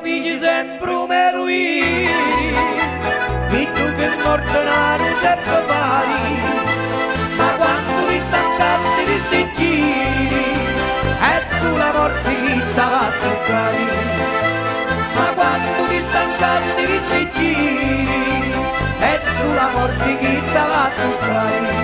Dici sempre un meruini, che tu che morto non sempre pari, ma quando ti stancasti di sti giri, è sulla morte che ti va a toccare, ma quando ti stancasti di sti giri, è sulla morte che ti va a toccare.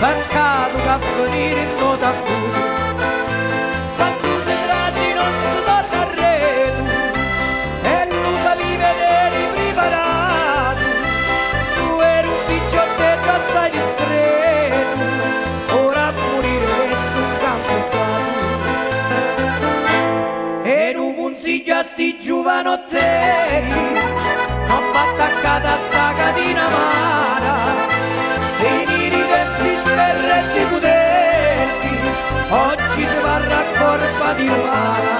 Peccato che venire in nota pure, quando si tragi non si torna a reto, e lui sapevi vedere preparato, tu eri un picciottello assai discreto, ora a morire resto un campo fatto, e un consiglio a sti giovanotteri, non va attaccata a sta catena amara, oggi si va a raccorpa di umana.